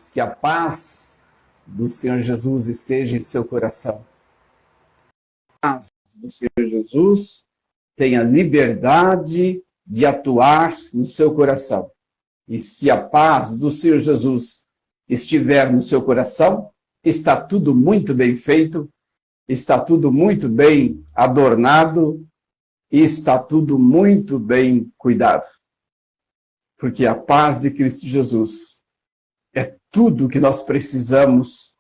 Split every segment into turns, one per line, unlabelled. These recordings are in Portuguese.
Que a paz do Senhor Jesus esteja em seu coração. A paz do Senhor Jesus tenha liberdade de atuar no seu coração. E se a paz do Senhor Jesus estiver no seu coração, está tudo muito bem feito, está tudo muito bem adornado e está tudo muito bem cuidado. Porque a paz de Cristo Jesus é tudo o que nós precisamos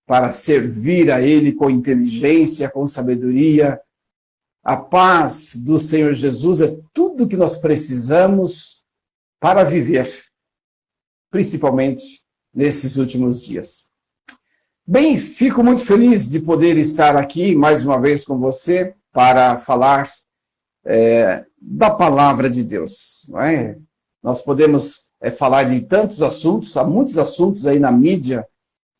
para servir a Ele com inteligência, com sabedoria. A paz do Senhor Jesus é tudo o que nós precisamos para viver, principalmente nesses últimos dias. Bem, fico muito feliz de poder estar aqui mais uma vez com você para falar da palavra de Deus, não é? Nós podemos falar de tantos assuntos, há muitos assuntos aí na mídia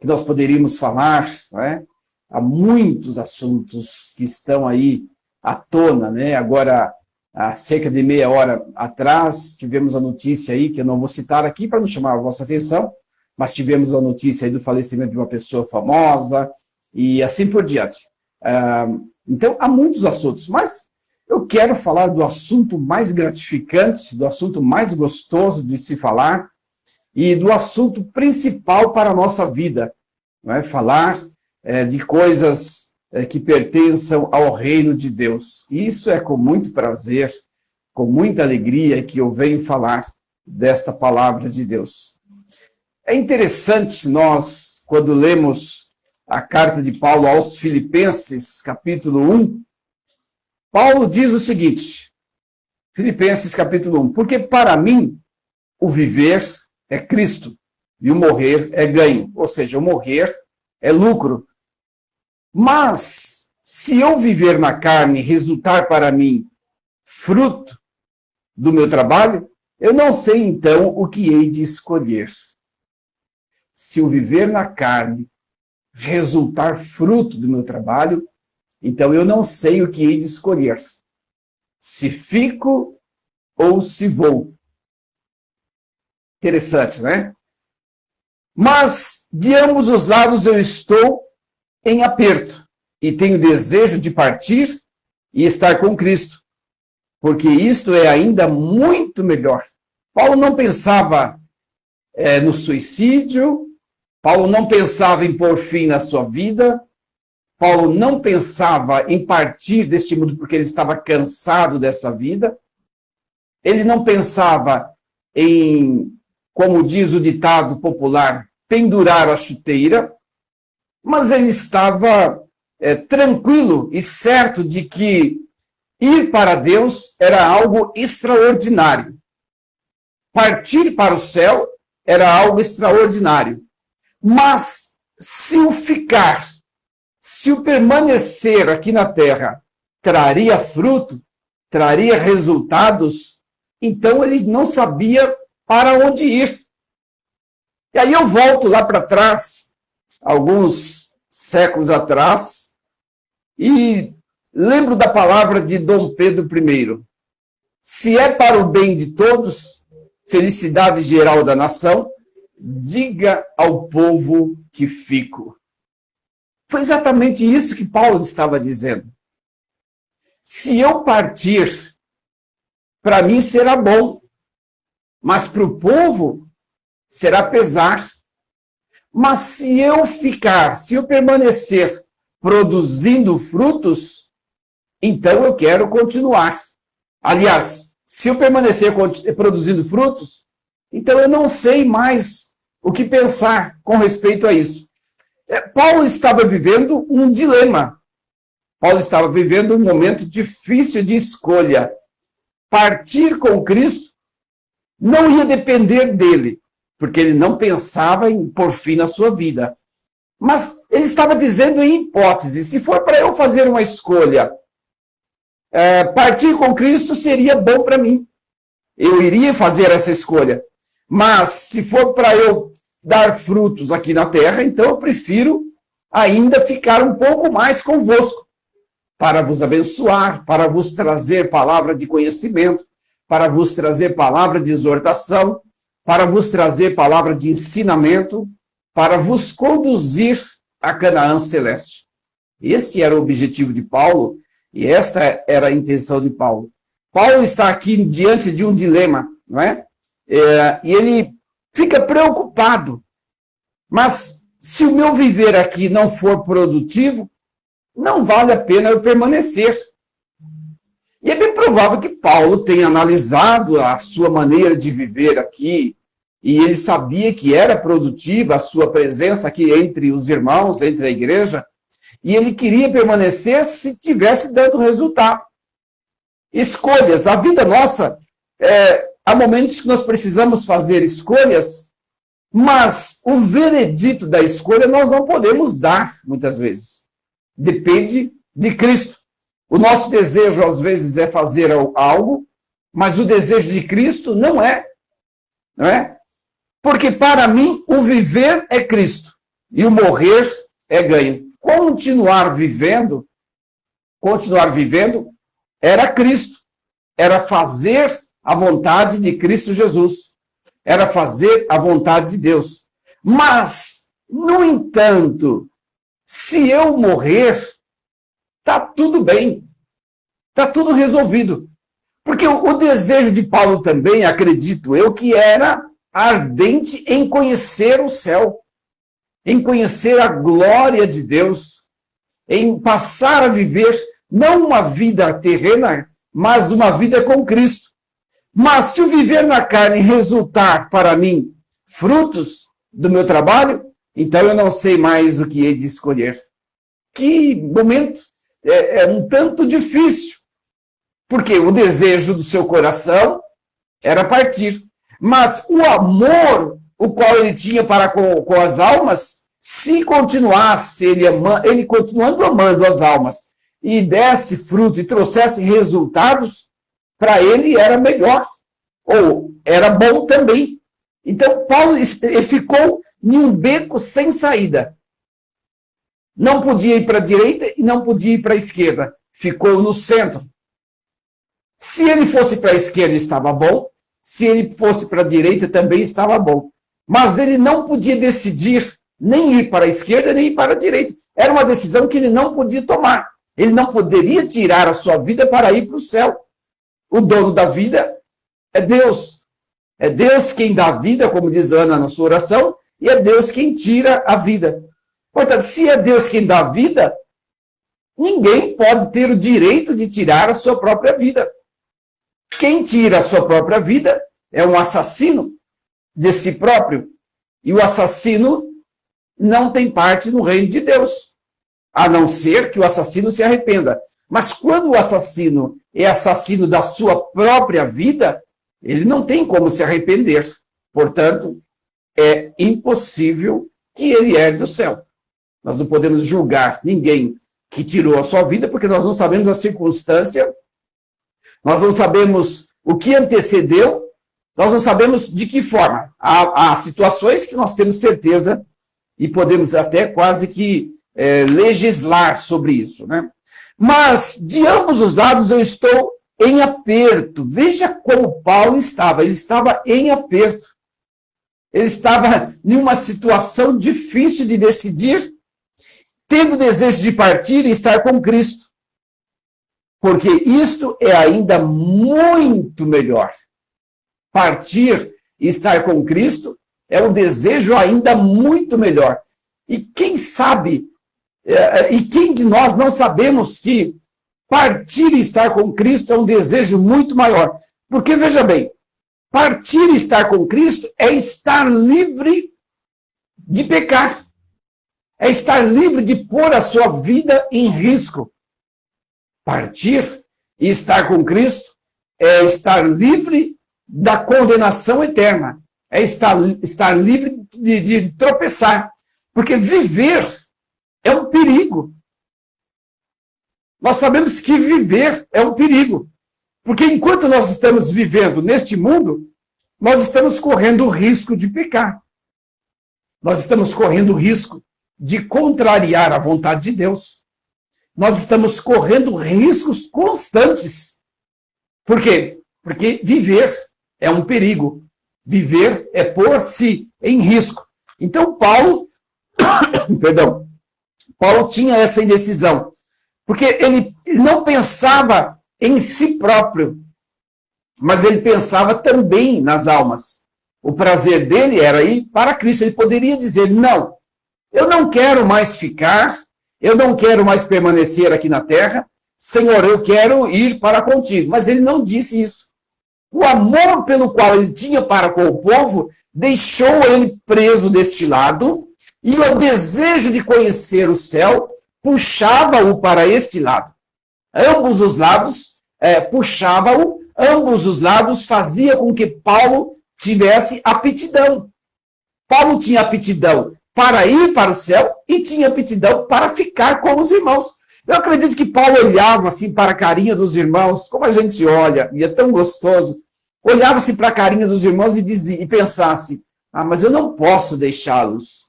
que nós poderíamos falar, não é? Há muitos assuntos que estão aí à tona, né? Agora, há cerca de meia hora atrás, tivemos a notícia aí, que eu não vou citar aqui para não chamar a vossa atenção, mas tivemos a notícia aí do falecimento de uma pessoa famosa e assim por diante. Então, há muitos assuntos, mas eu quero falar do assunto mais gratificante, do assunto mais gostoso de se falar e do assunto principal para a nossa vida. Não é? Falar de coisas que pertençam ao reino de Deus. Isso é com muito prazer, com muita alegria que eu venho falar desta palavra de Deus. É interessante nós, quando lemos a carta de Paulo aos Filipenses, capítulo 1, Paulo diz o seguinte, Filipenses capítulo 1, porque para mim o viver é Cristo e o morrer é ganho, ou seja, o morrer é lucro. Mas se eu viver na carne resultar para mim fruto do meu trabalho, eu não sei então o que hei de escolher. Se eu viver na carne resultar fruto do meu trabalho, então eu não sei o que hei de escolher. Se fico ou se vou. Interessante, né? Mas de ambos os lados eu estou em aperto e tenho desejo de partir e estar com Cristo, porque isto é ainda muito melhor. Paulo não pensava no suicídio, Paulo não pensava em pôr fim na sua vida, Paulo não pensava em partir deste mundo porque ele estava cansado dessa vida. Ele não pensava em, como diz o ditado popular, pendurar a chuteira, mas ele estava tranquilo e certo de que ir para Deus era algo extraordinário. Partir para o céu era algo extraordinário. Mas se o ficar, se o permanecer aqui na terra traria fruto, traria resultados, então ele não sabia para onde ir. E aí eu volto lá para trás, alguns séculos atrás, e lembro da palavra de Dom Pedro I. Se é para o bem de todos, felicidade geral da nação, diga ao povo que fico. Foi exatamente isso que Paulo estava dizendo. Se eu partir, para mim será bom, mas para o povo será pesar. Mas se eu ficar, se eu permanecer produzindo frutos, então eu quero continuar. Aliás, se eu permanecer produzindo frutos, então eu não sei mais o que pensar com respeito a isso. Paulo estava vivendo um dilema. Paulo estava vivendo um momento difícil de escolha. Partir com Cristo não ia depender dele, porque ele não pensava em pôr fim na sua vida. Mas ele estava dizendo em hipótese, se for para eu fazer uma escolha, partir com Cristo seria bom para mim. Eu iria fazer essa escolha. Mas se for para eu dar frutos aqui na terra, então eu prefiro ainda ficar um pouco mais convosco, para vos abençoar, para vos trazer palavra de conhecimento, para vos trazer palavra de exortação, para vos trazer palavra de ensinamento, para vos conduzir a Canaã celeste. Este era o objetivo de Paulo e esta era a intenção de Paulo. Paulo está aqui diante de um dilema, não é? E ele fica preocupado. Mas se o meu viver aqui não for produtivo, não vale a pena eu permanecer. E é bem provável que Paulo tenha analisado a sua maneira de viver aqui, e ele sabia que era produtiva a sua presença aqui entre os irmãos, entre a igreja, e ele queria permanecer se tivesse dando resultado. Escolhas, a vida nossa, há momentos que nós precisamos fazer escolhas, mas o veredito da escolha nós não podemos dar, muitas vezes. Depende de Cristo. O nosso desejo, às vezes, é fazer algo, mas o desejo de Cristo não é. Não é? Porque, para mim, o viver é Cristo e o morrer é ganho. Continuar vivendo era Cristo. Era fazer a vontade de Cristo Jesus. Era fazer a vontade de Deus. Mas, no entanto, se eu morrer, está tudo bem. Está tudo resolvido. Porque o desejo de Paulo também, acredito eu, que era ardente em conhecer o céu, em conhecer a glória de Deus, em passar a viver não uma vida terrena, mas uma vida com Cristo. Mas se o viver na carne resultar para mim frutos do meu trabalho, então eu não sei mais o que hei de escolher. Que momento é um tanto difícil, porque o desejo do seu coração era partir. Mas o amor, o qual ele tinha para com as almas, se continuasse ele continuando amando as almas e desse fruto e trouxesse resultados, para ele era melhor, ou era bom também. Então, Paulo ficou em um beco sem saída. Não podia ir para a direita e não podia ir para a esquerda. Ficou no centro. Se ele fosse para a esquerda, estava bom. Se ele fosse para a direita, também estava bom. Mas ele não podia decidir nem ir para a esquerda, nem ir para a direita. Era uma decisão que ele não podia tomar. Ele não poderia tirar a sua vida para ir para o céu. O dono da vida é Deus. É Deus quem dá a vida, como diz Ana na sua oração, e é Deus quem tira a vida. Portanto, se é Deus quem dá a vida, ninguém pode ter o direito de tirar a sua própria vida. Quem tira a sua própria vida é um assassino de si próprio. E o assassino não tem parte no reino de Deus, a não ser que o assassino se arrependa. Mas quando o assassino é assassino da sua própria vida, ele não tem como se arrepender. Portanto, é impossível que ele herde o céu. Nós não podemos julgar ninguém que tirou a sua vida, porque nós não sabemos a circunstância, nós não sabemos o que antecedeu, nós não sabemos de que forma. Há situações que nós temos certeza e podemos até quase que legislar sobre isso, né? Mas, de ambos os lados, eu estou em aperto. Veja como Paulo estava. Ele estava em aperto. Ele estava em uma situação difícil de decidir, tendo desejo de partir e estar com Cristo. Porque isto é ainda muito melhor. Partir e estar com Cristo é um desejo ainda muito melhor. E quem sabe, e quem de nós não sabemos que partir e estar com Cristo é um desejo muito maior? Porque, veja bem, partir e estar com Cristo é estar livre de pecar. É estar livre de pôr a sua vida em risco. Partir e estar com Cristo é estar livre da condenação eterna. É estar livre de tropeçar. Porque viver é um perigo. Nós sabemos que viver é um perigo. Porque enquanto nós estamos vivendo neste mundo, nós estamos correndo o risco de pecar. Nós estamos correndo o risco de contrariar a vontade de Deus. Nós estamos correndo riscos constantes. Por quê? Porque viver é um perigo. Viver é pôr-se em risco. Então, Paulo Perdão. Paulo tinha essa indecisão, porque ele não pensava em si próprio, mas ele pensava também nas almas. O prazer dele era ir para Cristo. Ele poderia dizer, não, eu não quero mais ficar, eu não quero mais permanecer aqui na terra, Senhor, eu quero ir para contigo. Mas ele não disse isso. O amor pelo qual ele tinha para com o povo deixou ele preso deste lado, e o desejo de conhecer o céu puxava-o para este lado. Ambos os lados puxava-o, ambos os lados fazia com que Paulo tivesse aptidão. Paulo tinha aptidão para ir para o céu e tinha aptidão para ficar com os irmãos. Eu acredito que Paulo olhava assim para a carinha dos irmãos, como a gente olha, e é tão gostoso, olhava-se para a carinha dos irmãos e dizia, e pensasse, mas eu não posso deixá-los.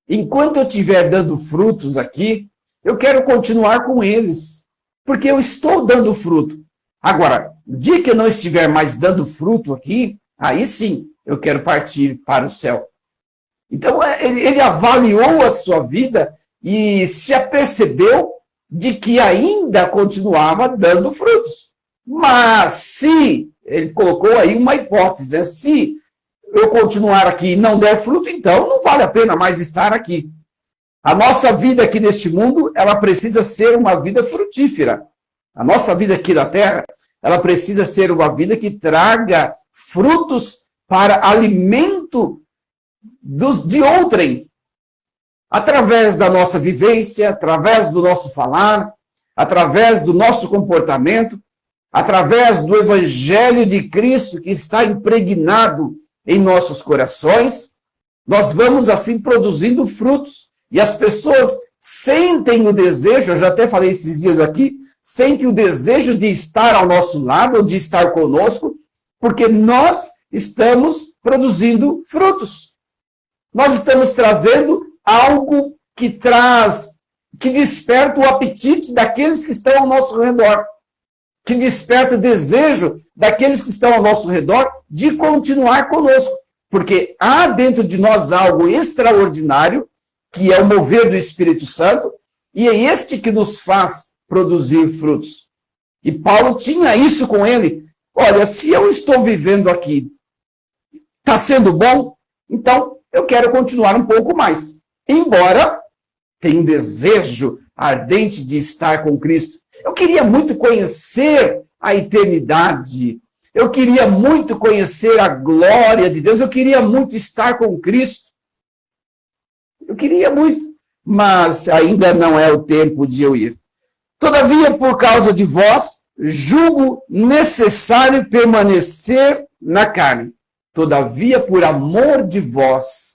Enquanto eu estiver dando frutos aqui, eu quero continuar com eles, porque eu estou dando fruto. Agora, no dia que eu não estiver mais dando fruto aqui, aí sim, eu quero partir para o céu. Então, ele avaliou a sua vida e se apercebeu de que ainda continuava dando frutos. Mas se, ele colocou aí uma hipótese, se eu continuar aqui e não der fruto, então não vale a pena mais estar aqui. A nossa vida aqui neste mundo, ela precisa ser uma vida frutífera. A nossa vida aqui na Terra, ela precisa ser uma vida que traga frutos para alimento de outrem. Através da nossa vivência, através do nosso falar, através do nosso comportamento, através do Evangelho de Cristo que está impregnado em nossos corações, nós vamos assim produzindo frutos. E as pessoas sentem o desejo, eu já até falei esses dias aqui, sentem o desejo de estar ao nosso lado, ou de estar conosco, porque nós estamos produzindo frutos. Nós estamos trazendo algo que desperta o apetite daqueles que estão ao nosso redor, que desperta o desejo daqueles que estão ao nosso redor de continuar conosco, porque há dentro de nós algo extraordinário, que é o mover do Espírito Santo, e é este que nos faz produzir frutos. E Paulo tinha isso com ele. Olha, se eu estou vivendo aqui, está sendo bom, então eu quero continuar um pouco mais. Embora tenha um desejo ardente de estar com Cristo. Eu queria muito conhecer a eternidade. Eu queria muito conhecer a glória de Deus. Eu queria muito estar com Cristo. Eu queria muito, mas ainda não é o tempo de eu ir. Todavia, por causa de vós, julgo necessário permanecer na carne. Todavia, por amor de vós,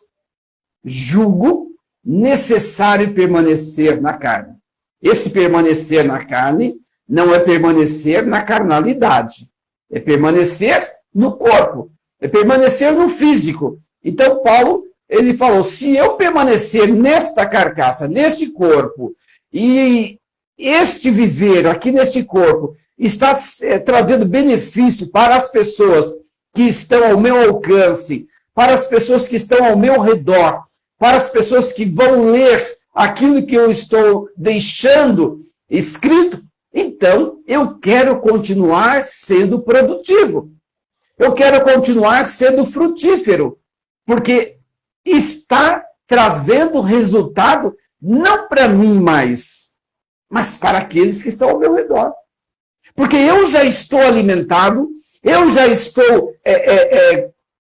julgo necessário permanecer na carne. Esse permanecer na carne não é permanecer na carnalidade. É permanecer no corpo. É permanecer no físico. Então, Paulo, ele falou, se eu permanecer nesta carcaça, neste corpo, e este viver aqui neste corpo está trazendo benefício para as pessoas que estão ao meu alcance, para as pessoas que estão ao meu redor, para as pessoas que vão ler aquilo que eu estou deixando escrito, então eu quero continuar sendo produtivo. Eu quero continuar sendo frutífero, porque está trazendo resultado não para mim mais, mas para aqueles que estão ao meu redor. Porque eu já estou alimentado, eu já estou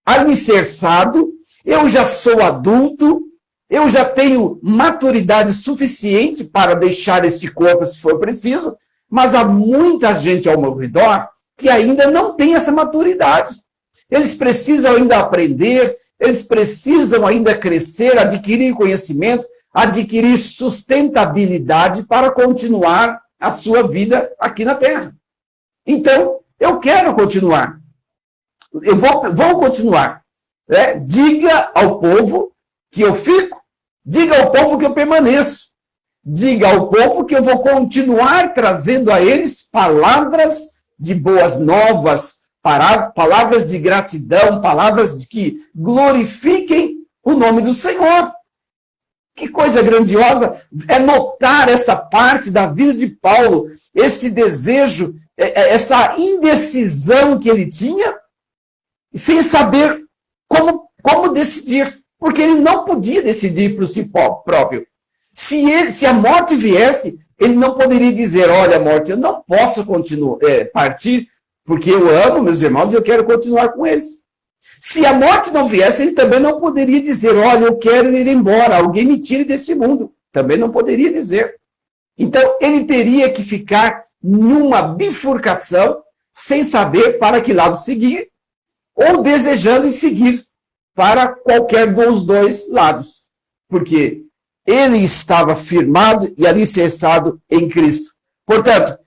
alicerçado, eu já sou adulto, eu já tenho maturidade suficiente para deixar este corpo se for preciso, mas há muita gente ao meu redor que ainda não tem essa maturidade. Eles precisam ainda aprender, eles precisam ainda crescer, adquirir conhecimento, adquirir sustentabilidade para continuar a sua vida aqui na Terra. Então, eu quero continuar. Eu vou continuar. Diga ao povo que eu fico, diga ao povo que eu permaneço. Diga ao povo que eu vou continuar trazendo a eles palavras de boas novas, palavras de gratidão, palavras que glorifiquem o nome do Senhor. Que coisa grandiosa é notar essa parte da vida de Paulo, esse desejo, essa indecisão que ele tinha, sem saber como decidir, porque ele não podia decidir por si próprio. Se a morte viesse, ele não poderia dizer, olha, morte, eu não posso partir, porque eu amo meus irmãos e eu quero continuar com eles. Se a morte não viesse, ele também não poderia dizer, olha, eu quero ir embora, alguém me tire deste mundo. Também não poderia dizer. Então, ele teria que ficar numa bifurcação, sem saber para que lado seguir, ou desejando em seguir para qualquer dos dois lados. Porque ele estava firmado e alicerçado em Cristo. Portanto,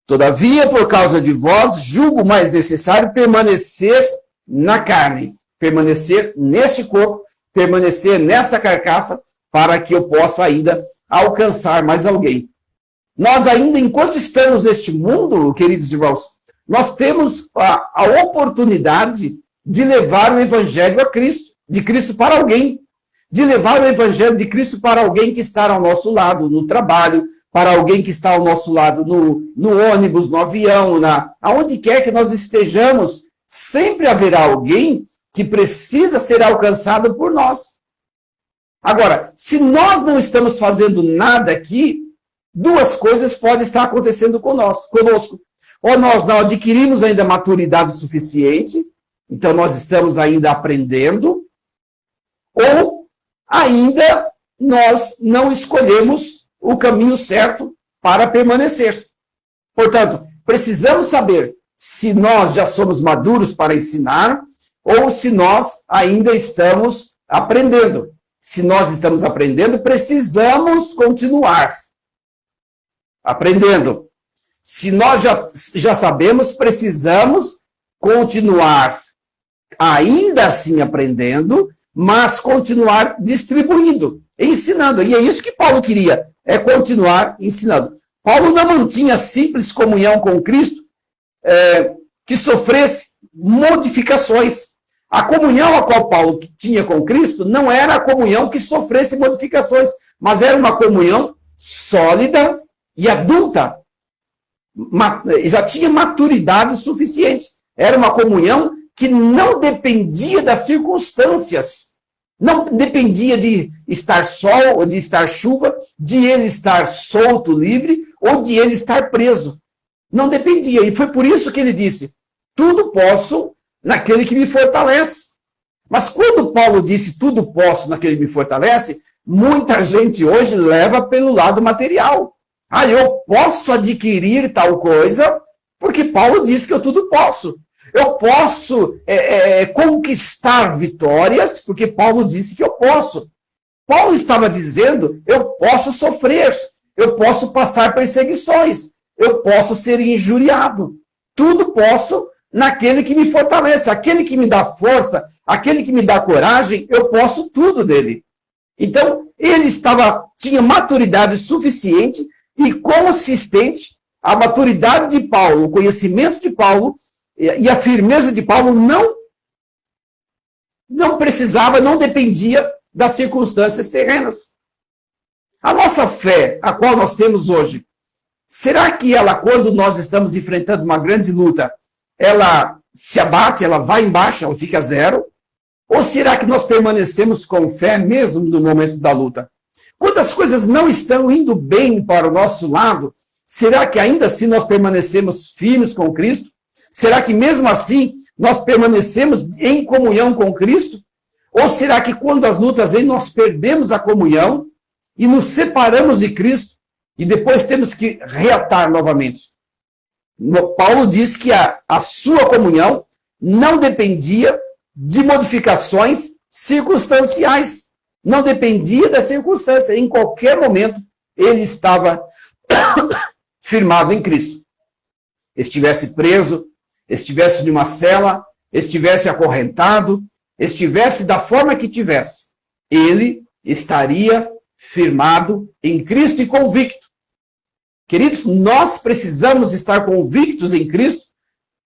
todavia, por causa de vós, julgo mais necessário permanecer na carne, permanecer neste corpo, permanecer nesta carcaça, para que eu possa ainda alcançar mais alguém. Nós ainda, enquanto estamos neste mundo, queridos irmãos, nós temos a oportunidade de levar o evangelho a Cristo, de Cristo para alguém, de levar o evangelho de Cristo para alguém que está ao nosso lado, no trabalho, para alguém que está ao nosso lado no ônibus, no avião, aonde quer que nós estejamos, sempre haverá alguém que precisa ser alcançado por nós. Agora, se nós não estamos fazendo nada aqui, duas coisas podem estar acontecendo conosco. Ou nós não adquirimos ainda maturidade suficiente, então nós estamos ainda aprendendo, ou ainda nós não escolhemos o caminho certo para permanecer. Portanto, precisamos saber se nós já somos maduros para ensinar ou se nós ainda estamos aprendendo. Se nós estamos aprendendo, precisamos continuar aprendendo. Se nós já sabemos, precisamos continuar ainda assim aprendendo, mas continuar distribuindo, ensinando. E é isso que Paulo queria, é continuar ensinando. Paulo não mantinha simples comunhão com Cristo, que sofresse modificações. A comunhão a qual Paulo tinha com Cristo não era a comunhão que sofresse modificações, mas era uma comunhão sólida e adulta. Já tinha maturidade suficiente. Era uma comunhão que não dependia das circunstâncias. Não dependia de estar sol ou de estar chuva, de ele estar solto, livre, ou de ele estar preso. Não dependia. E foi por isso que ele disse, tudo posso naquele que me fortalece. Mas quando Paulo disse, tudo posso naquele que me fortalece, muita gente hoje leva pelo lado material. Eu posso adquirir tal coisa, porque Paulo disse que eu tudo posso. Eu posso conquistar vitórias, porque Paulo disse que eu posso. Paulo estava dizendo, eu posso sofrer, eu posso passar perseguições, eu posso ser injuriado. Tudo posso naquele que me fortalece, aquele que me dá força, aquele que me dá coragem, eu posso tudo dele. Então, ele tinha maturidade suficiente e consistente. A maturidade de Paulo, o conhecimento de Paulo e a firmeza de Paulo não precisava, não dependia das circunstâncias terrenas. A nossa fé, a qual nós temos hoje, será que ela, quando nós estamos enfrentando uma grande luta, ela se abate, ela vai embaixo, ela fica zero? Ou será que nós permanecemos com fé mesmo no momento da luta? Quando as coisas não estão indo bem para o nosso lado, será que ainda assim nós permanecemos firmes com Cristo? Será que mesmo assim nós permanecemos em comunhão com Cristo? Ou será que quando as lutas vêm nós perdemos a comunhão e nos separamos de Cristo e depois temos que reatar novamente? Paulo diz que a sua comunhão não dependia de modificações circunstanciais. Não dependia da circunstância. Em qualquer momento, ele estava firmado em Cristo. Estivesse preso, estivesse numa cela, estivesse acorrentado, estivesse da forma que tivesse, ele estaria firmado em Cristo e convicto. Queridos, nós precisamos estar convictos em Cristo,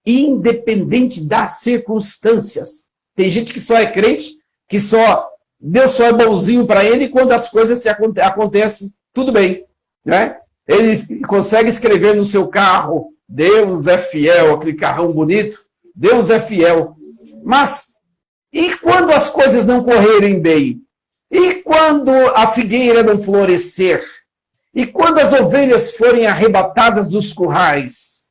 independente das circunstâncias. Tem gente que só é crente, que só Deus só é bonzinho para ele quando as coisas acontecem tudo bem, né? Ele consegue escrever no seu carro, Deus é fiel, aquele carrão bonito, Deus é fiel. Mas e quando as coisas não correrem bem? E quando a figueira não florescer? E quando as ovelhas forem arrebatadas dos currais?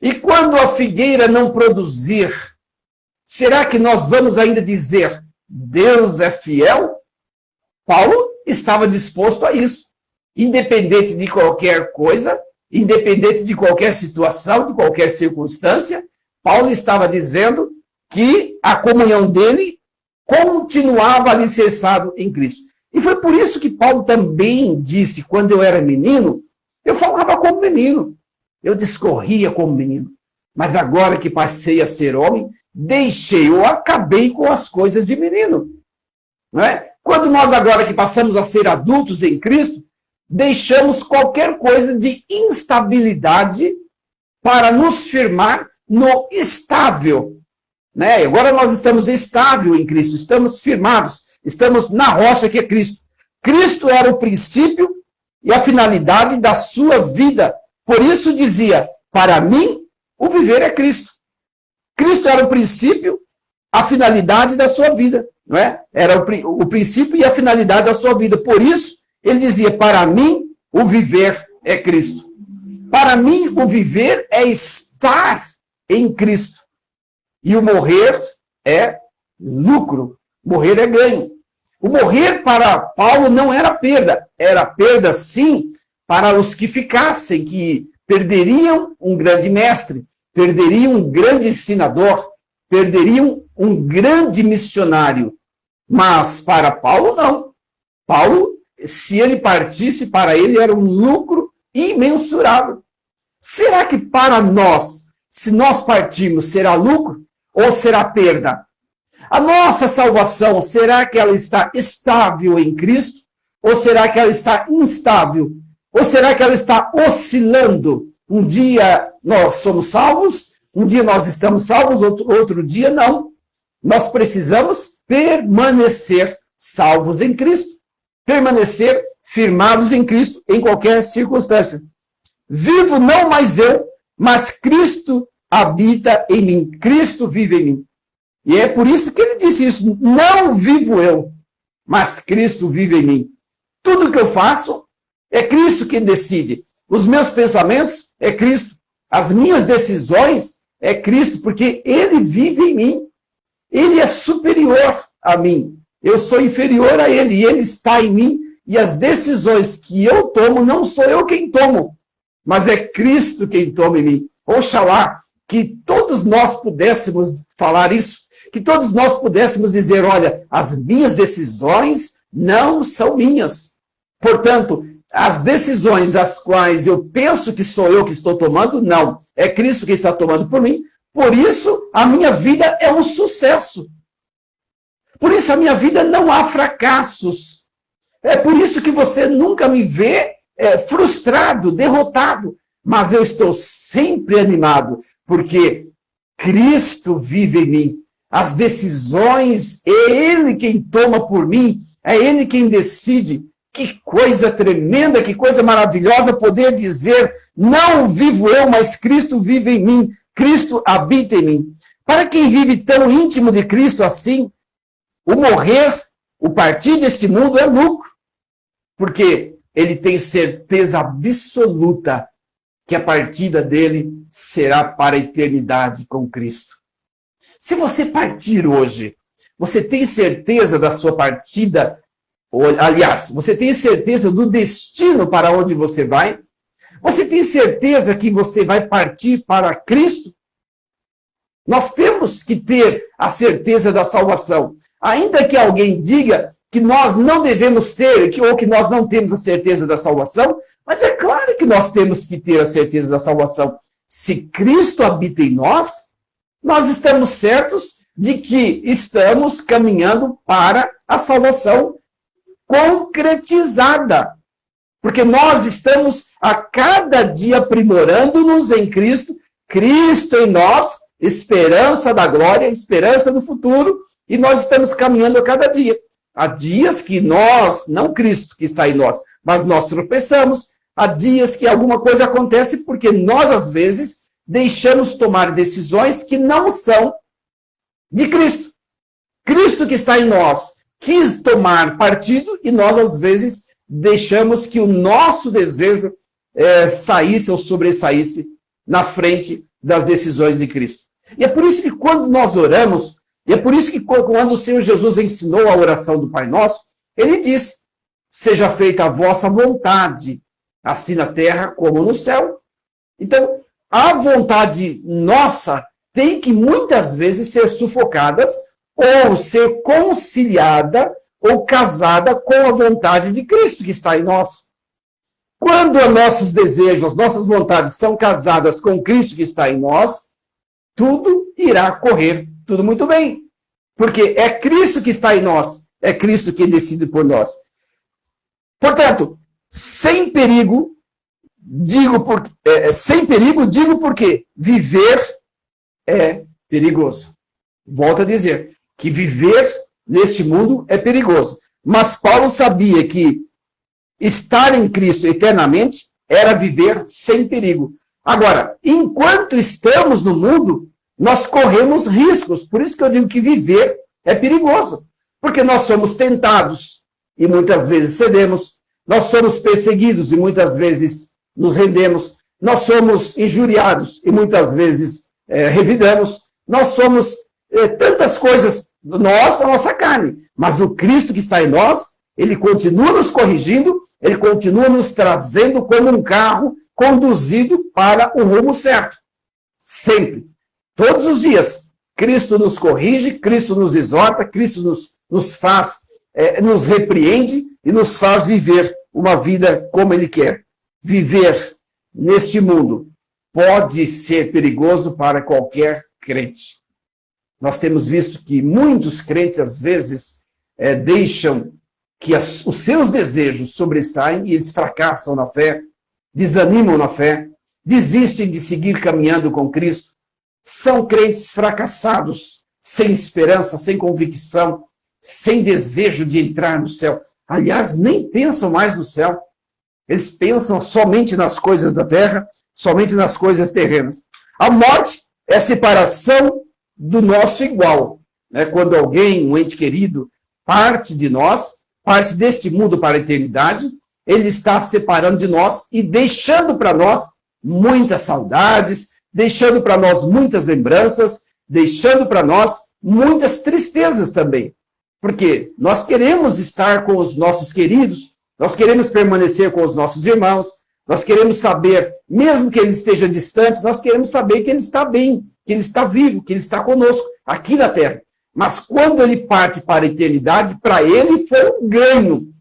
E quando a figueira não produzir? Será que nós vamos ainda dizer, Deus é fiel? Paulo estava disposto a isso. Independente de qualquer coisa, independente de qualquer situação, de qualquer circunstância, Paulo estava dizendo que a comunhão dele continuava alicerçado em Cristo. E foi por isso que Paulo também disse, quando eu era menino, eu falava como menino, eu discorria como menino. Mas agora que passei a ser homem, eu acabei com as coisas de menino. Não é? Quando nós agora que passamos a ser adultos em Cristo, deixamos qualquer coisa de instabilidade para nos firmar no estável. Né? Agora nós estamos estável em Cristo, estamos firmados, estamos na rocha que é Cristo. Cristo era o princípio e a finalidade da sua vida. Por isso dizia, para mim, o viver é Cristo. Cristo era o princípio, a finalidade da sua vida. Não é? Era o princípio e a finalidade da sua vida. Por isso, ele dizia, para mim, o viver é Cristo. Para mim, o viver é estar em Cristo. E o morrer é lucro. Morrer é ganho. O morrer para Paulo não era perda. Era perda, sim, para os que ficassem, que perderiam um grande mestre, perderiam um grande ensinador, perderiam um grande missionário. Mas para Paulo, não. Paulo, se ele partisse, para ele era um lucro imensurável. Será que para nós, se nós partirmos, será lucro ou será perda? A nossa salvação, será que ela está estável em Cristo? Ou será que ela está instável? Ou será que ela está oscilando? Um dia nós somos salvos, um dia nós estamos salvos, outro dia não. Nós precisamos permanecer salvos em Cristo. Permanecer firmados em Cristo em qualquer circunstância. Vivo não mais eu, mas Cristo habita em mim. Cristo vive em mim. E é por isso que ele disse isso. Não vivo eu, mas Cristo vive em mim. Tudo que eu faço é Cristo quem decide. Os meus pensamentos é Cristo. As minhas decisões é Cristo, porque Ele vive em mim. Ele é superior a mim. Eu sou inferior a Ele, e Ele está em mim. E as decisões que eu tomo, não sou eu quem tomo, mas é Cristo quem toma em mim. Oxalá que todos nós pudéssemos falar isso, que todos nós pudéssemos dizer, olha, as minhas decisões não são minhas. Portanto, as decisões as quais eu penso que sou eu que estou tomando, não. É Cristo que está tomando por mim. Por isso, a minha vida é um sucesso. Por isso, a minha vida não há fracassos. É por isso que você nunca me vê frustrado, derrotado. Mas eu estou sempre animado, porque Cristo vive em mim. As decisões, é Ele quem toma por mim, é Ele quem decide. Que coisa tremenda, que coisa maravilhosa poder dizer, não vivo eu, mas Cristo vive em mim, Cristo habita em mim. Para quem vive tão íntimo de Cristo assim, o morrer, o partir desse mundo é lucro, porque ele tem certeza absoluta que a partida dele será para a eternidade com Cristo. Se você partir hoje, você tem certeza da sua partida? Aliás, você tem certeza do destino para onde você vai? Você tem certeza que você vai partir para Cristo? Nós temos que ter a certeza da salvação. Ainda que alguém diga que nós não devemos ter, ou que nós não temos a certeza da salvação, mas é claro que nós temos que ter a certeza da salvação. Se Cristo habita em nós, nós estamos certos de que estamos caminhando para a salvação concretizada. Porque nós estamos a cada dia aprimorando-nos em Cristo, Cristo em nós, esperança da glória, esperança do futuro, E nós estamos caminhando a cada dia. Há dias que nós, não Cristo que está em nós, mas nós tropeçamos. Há dias que alguma coisa acontece porque nós, às vezes, deixamos tomar decisões que não são de Cristo. Cristo que está em nós quis tomar partido e nós, às vezes, deixamos que o nosso desejo saísse ou sobressaísse na frente das decisões de Cristo. E é por isso que quando nós oramos, e é por isso que quando o Senhor Jesus ensinou a oração do Pai Nosso, ele disse, seja feita a vossa vontade, assim na terra como no céu. Então, a vontade nossa tem que muitas vezes ser sufocada ou ser conciliada ou casada com a vontade de Cristo que está em nós. Quando os nossos desejos, as nossas vontades são casadas com Cristo que está em nós, tudo irá correr tudo muito bem. Porque é Cristo que está em nós, é Cristo que decide por nós. Portanto, sem perigo, digo porque viver é perigoso. Volto a dizer que viver neste mundo é perigoso. Mas Paulo sabia que estar em Cristo eternamente era viver sem perigo. Agora, enquanto estamos no mundo, nós corremos riscos. Por isso que eu digo que viver é perigoso. Porque nós somos tentados e muitas vezes cedemos. Nós somos perseguidos e muitas vezes nos rendemos. Nós somos injuriados e muitas vezes revidamos. Nós somos tantas coisas, a nossa carne. Mas o Cristo que está em nós, ele continua nos corrigindo, ele continua nos trazendo como um carro conduzido para o rumo certo. Sempre. Todos os dias. Cristo nos corrige, Cristo nos exorta, Cristo nos faz, nos repreende e nos faz viver uma vida como ele quer. Viver neste mundo pode ser perigoso para qualquer crente. Nós temos visto que muitos crentes, às vezes, deixam que os seus desejos sobressaem e eles fracassam na fé, desanimam na fé, desistem de seguir caminhando com Cristo. São crentes fracassados, sem esperança, sem convicção, sem desejo de entrar no céu. Aliás, nem pensam mais no céu. Eles pensam somente nas coisas da terra, somente nas coisas terrenas. A morte é a separação do nosso igual. Quando alguém, um ente querido, parte de nós, parte deste mundo para a eternidade, ele está separando de nós e deixando para nós muitas saudades, deixando para nós muitas lembranças, deixando para nós muitas tristezas também. Porque nós queremos estar com os nossos queridos, nós queremos permanecer com os nossos irmãos, nós queremos saber, mesmo que ele esteja distante, nós queremos saber que ele está bem, que ele está vivo, que ele está conosco, aqui na terra. Mas quando ele parte para a eternidade, para ele foi um ganho.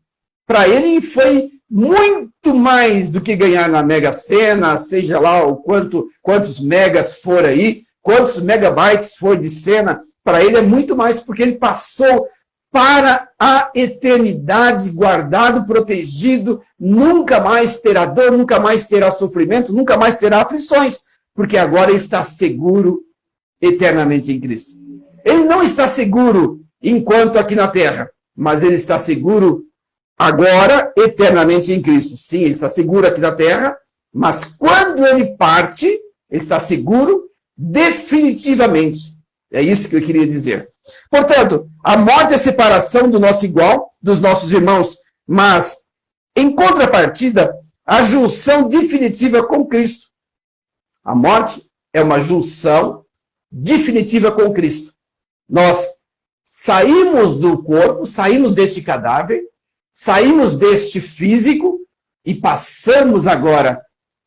Para ele foi muito mais do que ganhar na Mega Sena, seja lá o quantos megas for aí, quantos megabytes for de cena, para ele é muito mais, porque ele passou para a eternidade, guardado, protegido, nunca mais terá dor, nunca mais terá sofrimento, nunca mais terá aflições, porque agora ele está seguro eternamente em Cristo. Ele não está seguro enquanto aqui na terra, mas ele está seguro agora, eternamente em Cristo. Sim, ele está seguro aqui na terra, mas quando ele parte, ele está seguro definitivamente. É isso que eu queria dizer. Portanto, a morte é a separação do nosso igual, dos nossos irmãos, mas, em contrapartida, a junção definitiva com Cristo. A morte é uma junção definitiva com Cristo. Nós saímos do corpo, saímos deste cadáver, saímos deste físico e passamos agora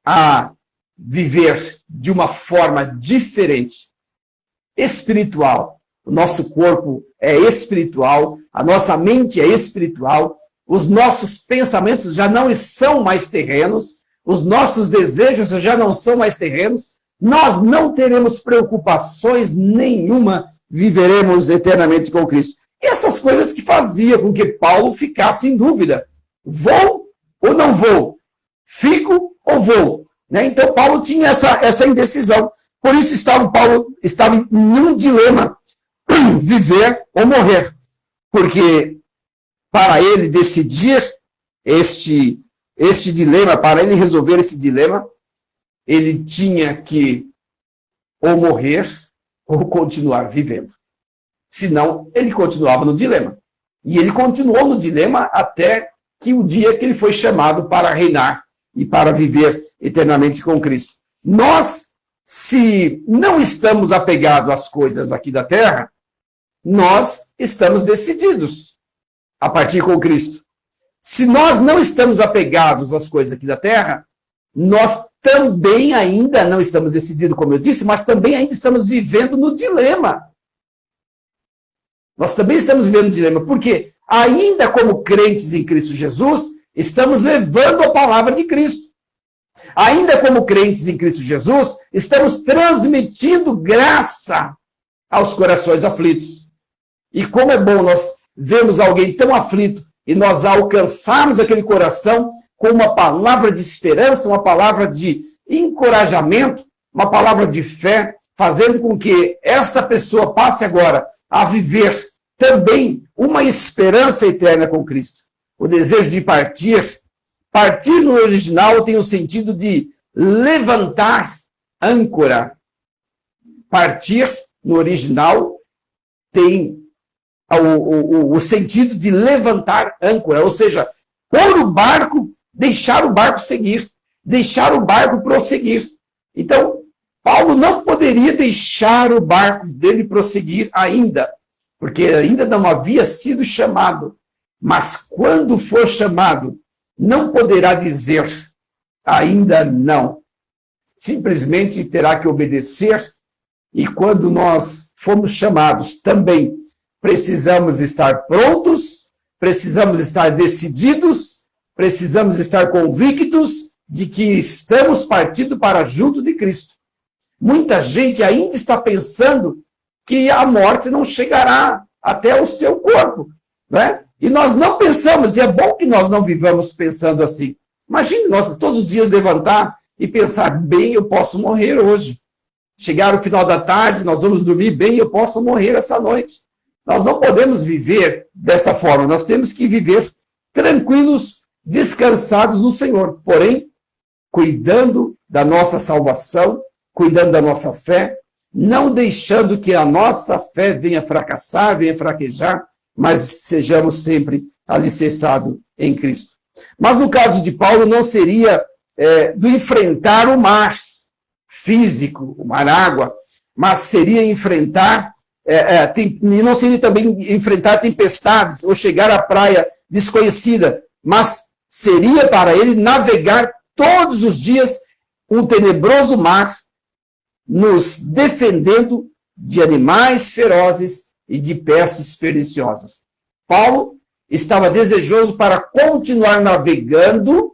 a viver de uma forma diferente, espiritual. O nosso corpo é espiritual, a nossa mente é espiritual, os nossos pensamentos já não são mais terrenos, os nossos desejos já não são mais terrenos, nós não teremos preocupações nenhuma, viveremos eternamente com Cristo. E essas coisas que faziam com que Paulo ficasse em dúvida. Vou ou não vou? Fico ou vou? Então Paulo tinha essa indecisão. Por isso Paulo estava em um dilema. viver ou morrer. Porque para ele decidir este dilema, para ele resolver esse dilema, ele tinha que ou morrer ou continuar vivendo. Senão, ele continuava no dilema. E ele continuou no dilema até que o dia que ele foi chamado para reinar e para viver eternamente com Cristo. Nós, se não estamos apegados às coisas aqui da terra, nós estamos decididos a partir com Cristo. Se nós não estamos apegados às coisas aqui da terra, nós também ainda não estamos decididos, como eu disse, mas também ainda estamos vivendo no dilema. Nós também estamos vivendo no dilema, porque ainda como crentes em Cristo Jesus, estamos levando a palavra de Cristo. Ainda como crentes em Cristo Jesus, estamos transmitindo graça aos corações aflitos. E como é bom nós vermos alguém tão aflito e nós alcançarmos aquele coração com uma palavra de esperança, uma palavra de encorajamento, uma palavra de fé, fazendo com que esta pessoa passe agora a viver também uma esperança eterna com Cristo. O desejo de partir no original tem o sentido de levantar âncora. Partir no original tem o sentido de levantar âncora, ou seja, pôr o barco, deixar o barco seguir, deixar o barco prosseguir. Então, Paulo não poderia deixar o barco dele prosseguir ainda, porque ainda não havia sido chamado. Mas quando for chamado, não poderá dizer ainda não. Simplesmente terá que obedecer, e quando nós formos chamados também, precisamos estar prontos, precisamos estar decididos, precisamos estar convictos de que estamos partindo para junto de Cristo. Muita gente ainda está pensando que a morte não chegará até o seu corpo, né? E nós não pensamos, e é bom que nós não vivamos pensando assim. Imagine nós todos os dias levantar e pensar, bem, eu posso morrer hoje. Chegar o final da tarde, nós vamos dormir bem, eu posso morrer essa noite. Nós não podemos viver dessa forma, nós temos que viver tranquilos, descansados no Senhor. Porém, cuidando da nossa salvação, cuidando da nossa fé, não deixando que a nossa fé venha fracassar, venha fraquejar, mas sejamos sempre alicerçados em Cristo. Mas no caso de Paulo, não seria do enfrentar o mar físico, o mar água, mas seria enfrentar, e não seria também enfrentar tempestades ou chegar à praia desconhecida, mas seria para ele navegar todos os dias um tenebroso mar, nos defendendo de animais ferozes e de pestes perniciosas. Paulo estava desejoso para continuar navegando.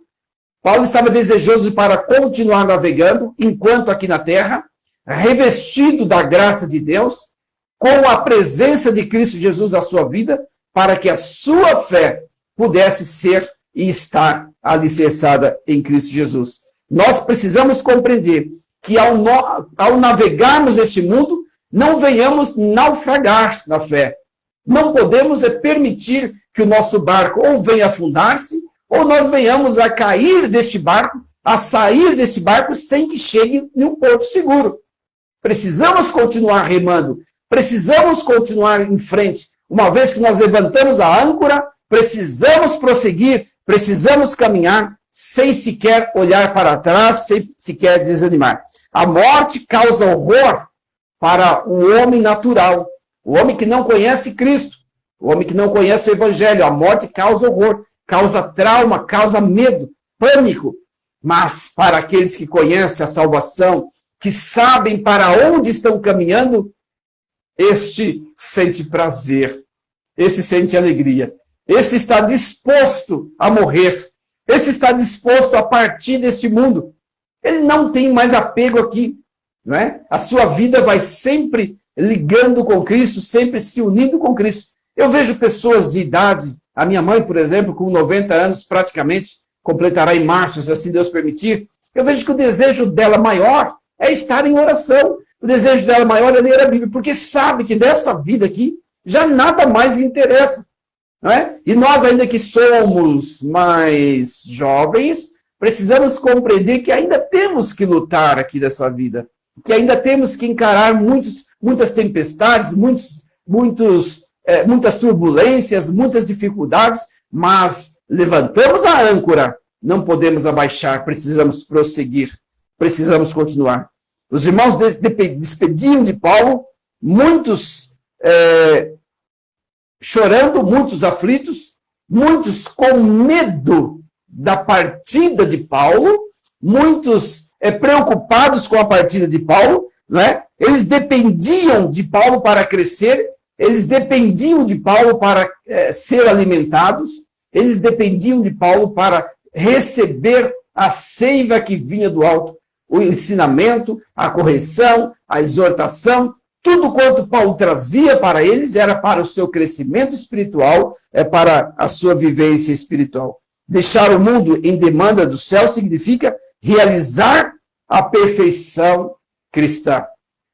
Paulo estava desejoso para continuar navegando, enquanto aqui na terra, revestido da graça de Deus, com a presença de Cristo Jesus na sua vida, para que a sua fé pudesse ser e estar alicerçada em Cristo Jesus. Nós precisamos compreender que ao navegarmos este mundo, não venhamos naufragar na fé. Não podemos permitir que o nosso barco ou venha afundar-se, ou nós venhamos a cair deste barco, a sair desse barco sem que chegue em um porto seguro. Precisamos continuar remando, precisamos continuar em frente. Uma vez que nós levantamos a âncora, precisamos prosseguir, precisamos caminhar, sem sequer olhar para trás, sem sequer desanimar. A morte causa horror para o homem natural, o homem que não conhece Cristo, o homem que não conhece o Evangelho. A morte causa horror, causa trauma, causa medo, pânico. Mas para aqueles que conhecem a salvação, que sabem para onde estão caminhando, este sente prazer, esse sente alegria, esse está disposto a morrer, esse está disposto a partir deste mundo. Ele não tem mais apego aqui, não é? A sua vida vai sempre ligando com Cristo, sempre se unindo com Cristo. Eu vejo pessoas de idade, a minha mãe, por exemplo, com 90 anos, praticamente completará em março, se assim Deus permitir. Eu vejo que o desejo dela maior é estar em oração, o desejo dela maior é ler a Bíblia, porque sabe que dessa vida aqui já nada mais lhe interessa. Não é? E nós, ainda que somos mais jovens, precisamos compreender que ainda temos que lutar aqui dessa vida, que ainda temos que encarar muitas tempestades, muitas turbulências, muitas dificuldades, mas levantamos a âncora, não podemos abaixar, precisamos prosseguir, precisamos continuar. Os irmãos despediam de Paulo, muitos chorando, muitos aflitos, muitos com medo da partida de Paulo, muitos preocupados com a partida de Paulo, né? Eles dependiam de Paulo para crescer, eles dependiam de Paulo para ser alimentados, eles dependiam de Paulo para receber a seiva que vinha do alto, o ensinamento, a correção, a exortação, tudo quanto Paulo trazia para eles era para o seu crescimento espiritual, para a sua vivência espiritual. Deixar o mundo em demanda do céu significa realizar a perfeição cristã.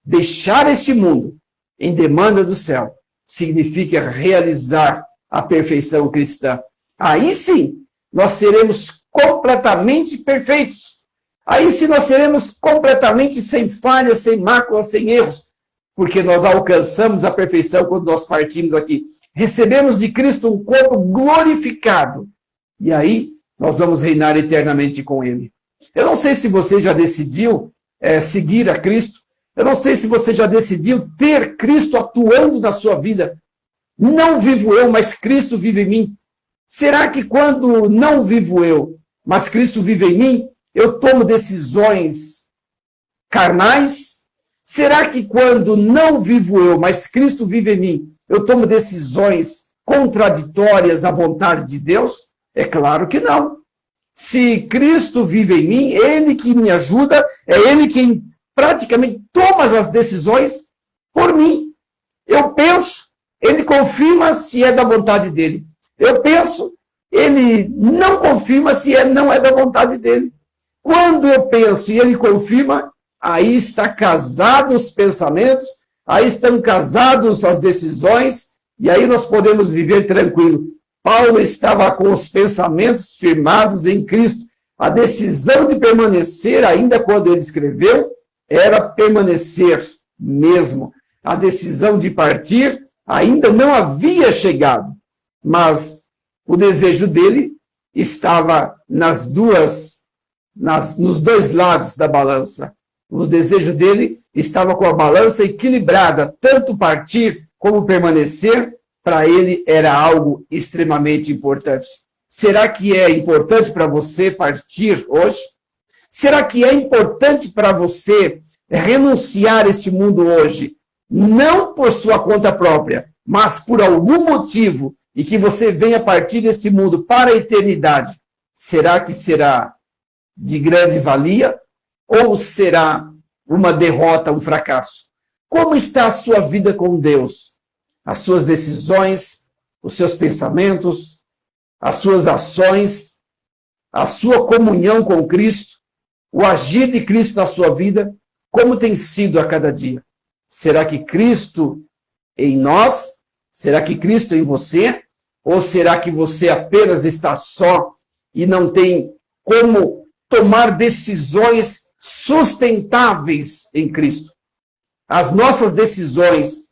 Deixar este mundo em demanda do céu significa realizar a perfeição cristã. Aí sim, nós seremos completamente perfeitos. Aí sim, nós seremos completamente sem falhas, sem máculas, sem erros, porque nós alcançamos a perfeição quando nós partimos aqui. Recebemos de Cristo um corpo glorificado. E aí, nós vamos reinar eternamente com Ele. Eu não sei se você já decidiu seguir a Cristo. Eu não sei se você já decidiu ter Cristo atuando na sua vida. Não vivo eu, mas Cristo vive em mim. Será que quando não vivo eu, mas Cristo vive em mim, eu tomo decisões carnais? Será que quando não vivo eu, mas Cristo vive em mim, eu tomo decisões contraditórias à vontade de Deus? É claro que não. Se Cristo vive em mim, Ele que me ajuda, é Ele quem praticamente toma as decisões por mim. Eu penso, Ele confirma se é da vontade dEle. Eu penso, Ele não confirma se não é da vontade dEle. Quando eu penso e Ele confirma, aí está casados os pensamentos, aí estão casados as decisões, e aí nós podemos viver tranquilo. Paulo estava com os pensamentos firmados em Cristo. A decisão de permanecer, ainda quando ele escreveu, era permanecer mesmo. A decisão de partir ainda não havia chegado, mas o desejo dele estava nos dois lados da balança. O desejo dele estava com a balança equilibrada, tanto partir como permanecer, para ele era algo extremamente importante. Será que é importante para você partir hoje? Será que é importante para você renunciar a este mundo hoje? Não por sua conta própria, mas por algum motivo, e que você venha partir deste mundo para a eternidade. Será que será de grande valia? Ou será uma derrota, um fracasso? Como está a sua vida com Deus? As suas decisões, os seus pensamentos, as suas ações, a sua comunhão com Cristo, o agir de Cristo na sua vida, como tem sido a cada dia? Será que Cristo em nós? Será que Cristo em você? Ou será que você apenas está só e não tem como tomar decisões sustentáveis em Cristo? As nossas decisões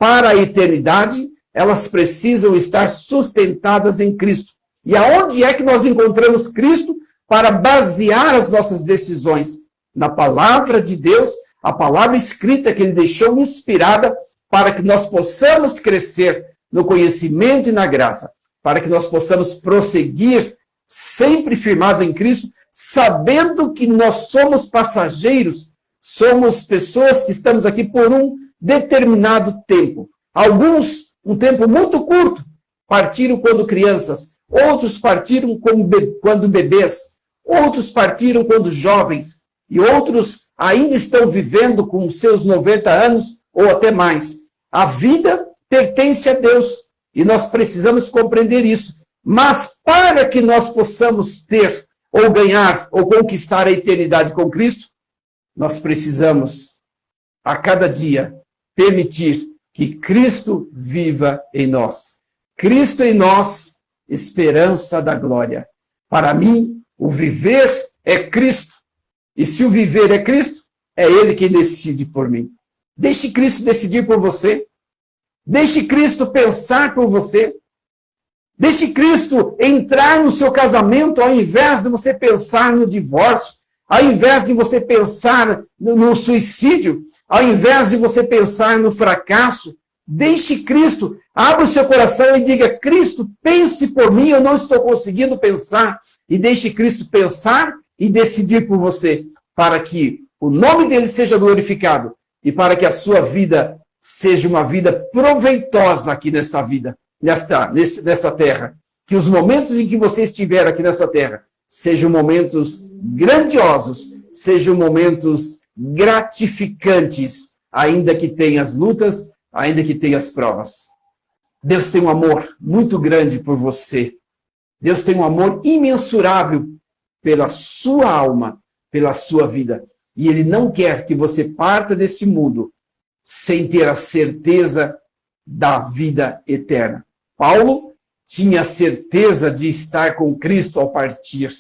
para a eternidade, elas precisam estar sustentadas em Cristo. E aonde é que nós encontramos Cristo para basear as nossas decisões? Na palavra de Deus, a palavra escrita que Ele deixou inspirada para que nós possamos crescer no conhecimento e na graça, para que nós possamos prosseguir sempre firmado em Cristo, sabendo que nós somos passageiros, somos pessoas que estamos aqui por um determinado tempo. Alguns, um tempo muito curto, partiram quando crianças, outros partiram quando bebês, outros partiram quando jovens, e outros ainda estão vivendo com seus 90 anos ou até mais. A vida pertence a Deus, e nós precisamos compreender isso. Mas para que nós possamos ter, ou ganhar, ou conquistar a eternidade com Cristo, nós precisamos a cada dia, permitir que Cristo viva em nós. Cristo em nós, esperança da glória. Para mim, o viver é Cristo. E se o viver é Cristo, é Ele quem decide por mim. Deixe Cristo decidir por você. Deixe Cristo pensar por você. Deixe Cristo entrar no seu casamento ao invés de você pensar no divórcio, ao invés de você pensar no suicídio, ao invés de você pensar no fracasso. Deixe Cristo, abra o seu coração e diga: Cristo, pense por mim, eu não estou conseguindo pensar. E deixe Cristo pensar e decidir por você, para que o nome dele seja glorificado e para que a sua vida seja uma vida proveitosa aqui nesta vida, nesta terra. Que os momentos em que você estiver aqui nessa terra sejam momentos grandiosos, sejam momentos gratificantes, ainda que tenha as lutas, ainda que tenha as provas. Deus tem um amor muito grande por você. Deus tem um amor imensurável pela sua alma, pela sua vida. E Ele não quer que você parta deste mundo sem ter a certeza da vida eterna. Paulo tinha certeza de estar com Cristo ao partir.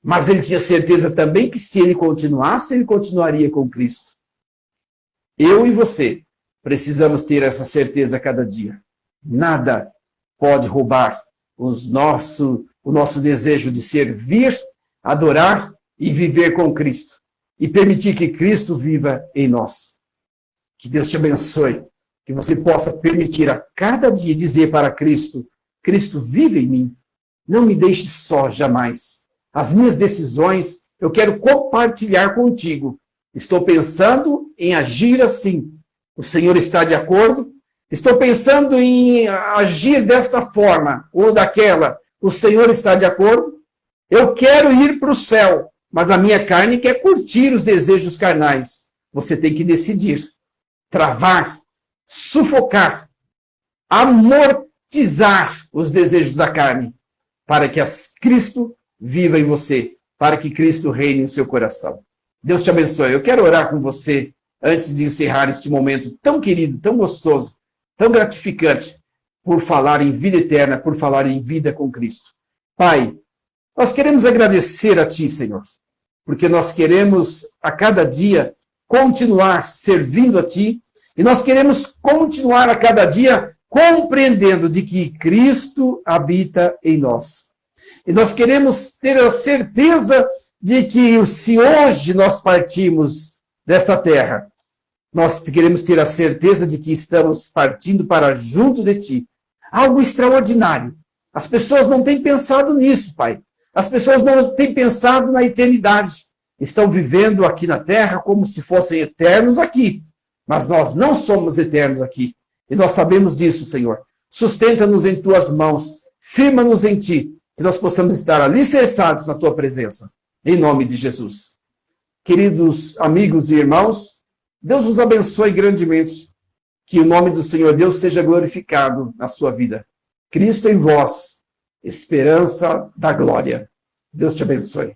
Mas ele tinha certeza também que se ele continuasse, ele continuaria com Cristo. Eu e você precisamos ter essa certeza a cada dia. Nada pode roubar o nosso desejo de servir, adorar e viver com Cristo. E permitir que Cristo viva em nós. Que Deus te abençoe. Que você possa permitir a cada dia dizer para Cristo: Cristo, vive em mim. Não me deixe só jamais. As minhas decisões eu quero compartilhar contigo. Estou pensando em agir assim. O Senhor está de acordo? Estou pensando em agir desta forma ou daquela. O Senhor está de acordo? Eu quero ir para o céu, mas a minha carne quer curtir os desejos carnais. Você tem que decidir. Travar, sufocar, amortizar os desejos da carne, para que Cristo viva em você, para que Cristo reine em seu coração. Deus te abençoe. Eu quero orar com você antes de encerrar este momento tão querido, tão gostoso, tão gratificante, por falar em vida eterna, por falar em vida com Cristo. Pai, nós queremos agradecer a Ti, Senhor, porque nós queremos a cada dia continuar servindo a Ti, e nós queremos continuar a cada dia compreendendo de que Cristo habita em nós. E nós queremos ter a certeza de que se hoje nós partimos desta terra, nós queremos ter a certeza de que estamos partindo para junto de Ti. Algo extraordinário. As pessoas não têm pensado nisso, Pai. As pessoas não têm pensado na eternidade. Estão vivendo aqui na terra como se fossem eternos aqui. Mas nós não somos eternos aqui. E nós sabemos disso, Senhor. Sustenta-nos em Tuas mãos. Firma-nos em Ti. Que nós possamos estar alicerçados na Tua presença. Em nome de Jesus. Queridos amigos e irmãos, Deus vos abençoe grandemente. Que o nome do Senhor Deus seja glorificado na sua vida. Cristo em vós, esperança da glória. Deus te abençoe.